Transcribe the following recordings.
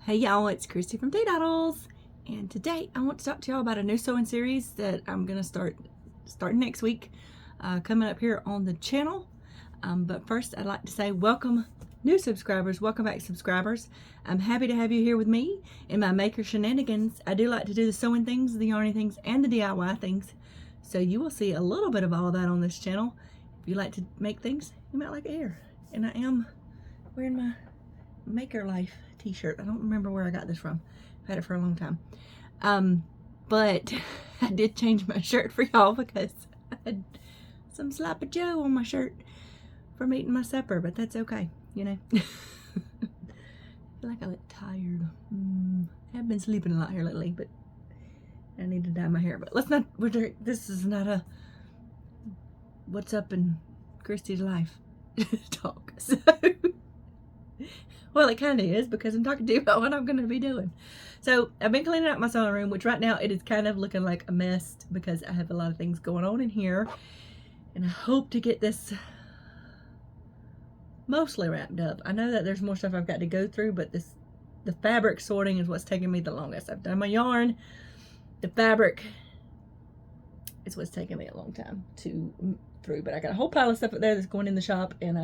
Hey y'all, it's Christy from Teadoddles, and today I want to talk to y'all about a new sewing series that I'm gonna starting next week, coming up here on the channel. But first, I'd like to say welcome new subscribers, welcome back subscribers. I'm happy to have you here with me in my maker shenanigans. I do like to do the sewing things, the yarning things, and the DIY things, so you will see a little bit of all of that on this channel. If you like to make things, you might like it here. And I am wearing my Maker Life t-shirt. I don't remember where I got this from. I've had it for a long time. But I did change my shirt for y'all because I had some sloppy Joe on my shirt from eating my supper, but that's okay, you know. I feel like I look tired. I have been sleeping a lot here lately, but I need to dye my hair. But let's not, this is not a what's up in Christy's life talk. So well, it kind of is, because I'm talking to you about what I'm going to be doing. So I've been cleaning out my sewing room, which right now it is kind of looking like a mess because I have a lot of things going on in here. And I hope to get this mostly wrapped up. I know that there's more stuff I've got to go through, but the fabric sorting is what's taking me the longest. I've done my yarn. The fabric is what's taking me a long time to through. But I got a whole pile of stuff up there that's going in the shop, and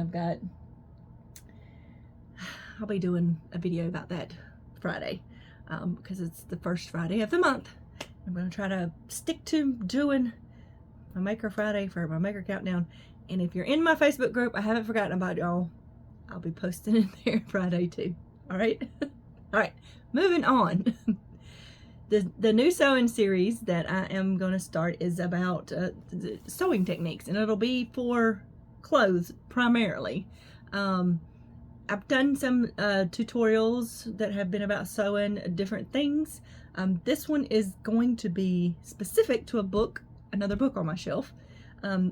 I'll be doing a video about that Friday, because it's the first Friday of the month. I'm going to try to stick to doing my Maker Friday for my Maker Countdown. And if you're in my Facebook group, I haven't forgotten about y'all. I'll be posting in there Friday too. All right? All right, moving on. The new sewing series that I am going to start is about sewing techniques, and it'll be for clothes primarily. I've done some tutorials that have been about sewing different things. This one is going to be specific to a book, another book on my shelf,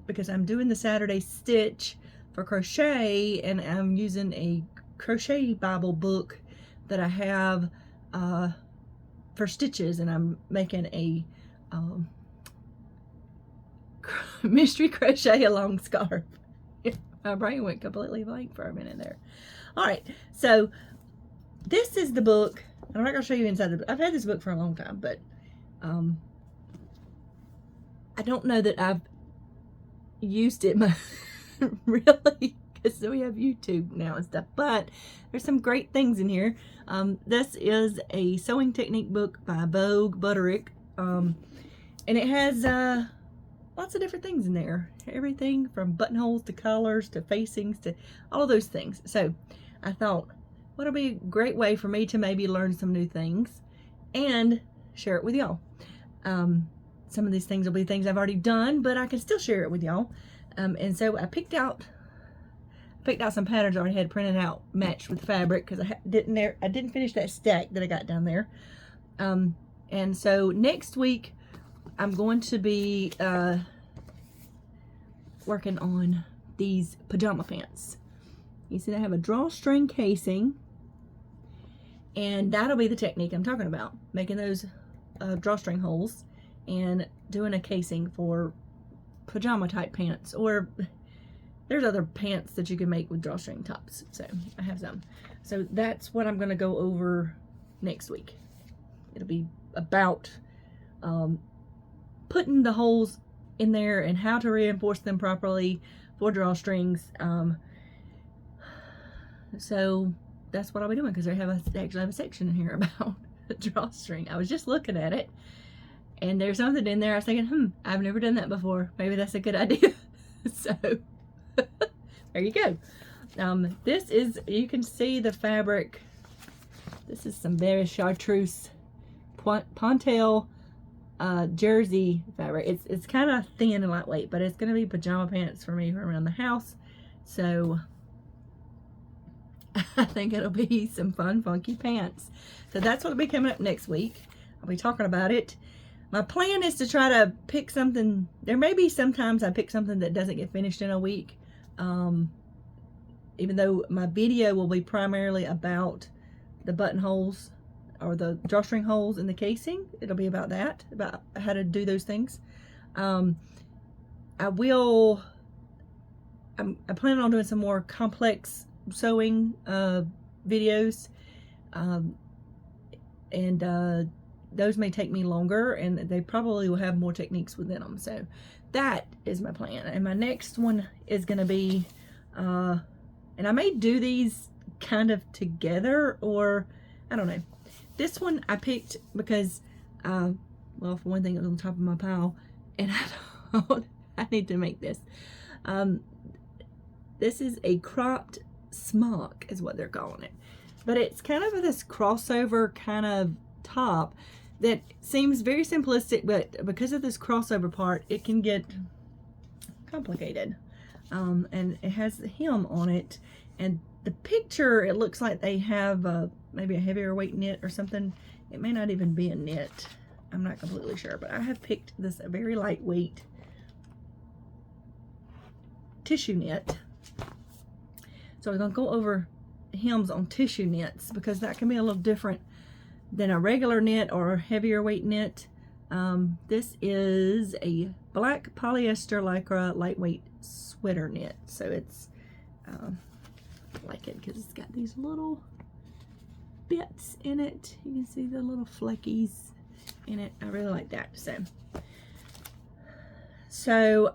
because I'm doing the Saturday Stitch for crochet, and I'm using a crochet Bible book that I have for stitches, and I'm making a mystery crochet along scarf. My brain went completely blank for a minute there. All right, so this is the book. I'm not going to show you inside the book. I've had this book for a long time, but I don't know that I've used it really, because we have YouTube now and stuff, but there's some great things in here. This is a sewing technique book by Vogue Butterick, and it has lots of different things in there. Everything from buttonholes to collars to facings to all of those things. So I thought, what'll be a great way for me to maybe learn some new things and share it with y'all. Some of these things will be things I've already done, but I can still share it with y'all. And so I picked out some patterns I already had printed out, matched with fabric, because I didn't finish that stack that I got down there. And so next week I'm going to be working on these pajama pants. You see, they have a drawstring casing, and that'll be the technique I'm talking about, making those drawstring holes and doing a casing for pajama type pants, or there's other pants that you can make with drawstring tops. So I have some. So that's what I'm going to go over next week. It'll be about putting the holes in there and how to reinforce them properly for drawstrings. So that's what I'll be doing, because they actually have a section in here about the drawstring. I was just looking at it, and there's something in there. I was thinking, I've never done that before. Maybe that's a good idea. So there you go. This is, you can see the fabric. This is some very chartreuse Pontel jersey fabric. It's kind of thin and lightweight, but it's going to be pajama pants for me around the house. So I think it'll be some fun, funky pants. So that's what'll be coming up next week. I'll be talking about it. My plan is to try to pick something. There may be sometimes I pick something that doesn't get finished in a week. Even though my video will be primarily about the buttonholes or the drawstring holes in the casing. It'll be about that, about how to do those things. I'm planning on doing some more complex sewing videos. and those may take me longer, and they probably will have more techniques within them. So that is my plan. And my next one is going to be, and I may do these kind of together, or I don't know. This one I picked because, well, for one thing, it was on top of my pile, and I thought I need to make this. This is a cropped smock, is what they're calling it. But it's kind of this crossover kind of top that seems very simplistic, but because of this crossover part, it can get complicated. And it has the hem on it, and the picture, it looks like they have maybe a heavier weight knit or something. It may not even be a knit. I'm not completely sure, but I have picked this very lightweight tissue knit. So I'm going to go over hems on tissue knits, because that can be a little different than a regular knit or a heavier weight knit. This is a black polyester lycra lightweight sweater knit. So it's, I like it because it's got these little bits in it. You can see the little fleckies in it. I really like that. So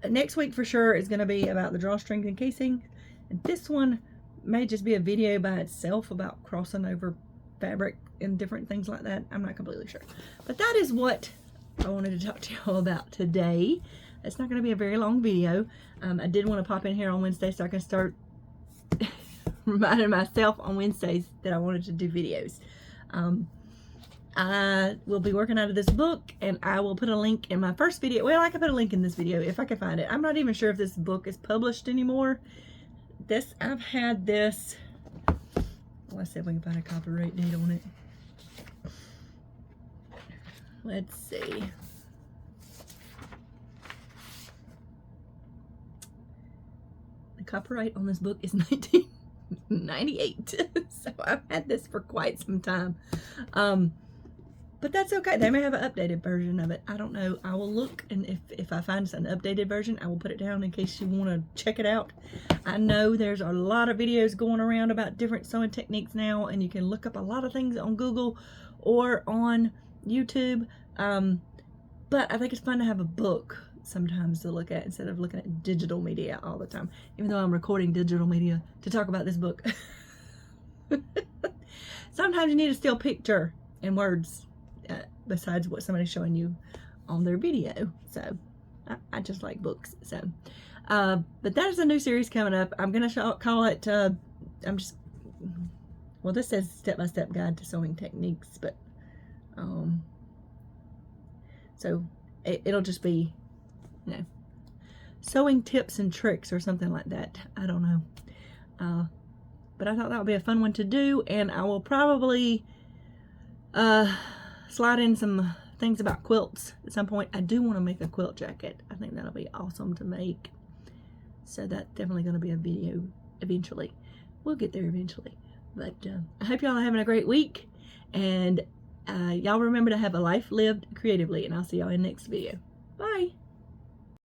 next week for sure is going to be about the drawstrings and casing. And this one may just be a video by itself about crossing over fabric and different things like that. I'm not completely sure. But that is what I wanted to talk to y'all about today. It's not going to be a very long video. I did want to pop in here on Wednesday so I can start reminding myself on Wednesdays that I wanted to do videos. I will be working out of this book, and I will put a link in my first video. Well, I can put a link in this video if I can find it. I'm not even sure if this book is published anymore. I've had this, let's see if we can find a copyright date on it. Let's see. The copyright on this book is 1998. So I've had this for quite some time. But that's okay. They may have an updated version of it. I don't know. I will look, and if I find an updated version, I will put it down in case you want to check it out. I know there's a lot of videos going around about different sewing techniques now, and you can look up a lot of things on Google or on YouTube. But I think it's fun to have a book sometimes to look at instead of looking at digital media all the time, even though I'm recording digital media to talk about this book. Sometimes you need a still picture and words besides what somebody's showing you on their video. So I just like books. So but that is a new series coming up. I'm gonna call it well, this says step-by-step guide to sewing techniques, but so it'll just be, you know, sewing tips and tricks or something like that. I don't know, but I thought that would be a fun one to do, and I will probably slide in some things about quilts at some point. I do want to make a quilt jacket. I think that'll be awesome to make. So that's definitely going to be a video eventually. We'll get there eventually. But I hope y'all are having a great week. And y'all remember to have a life lived creatively. And I'll see y'all in the next video. Bye.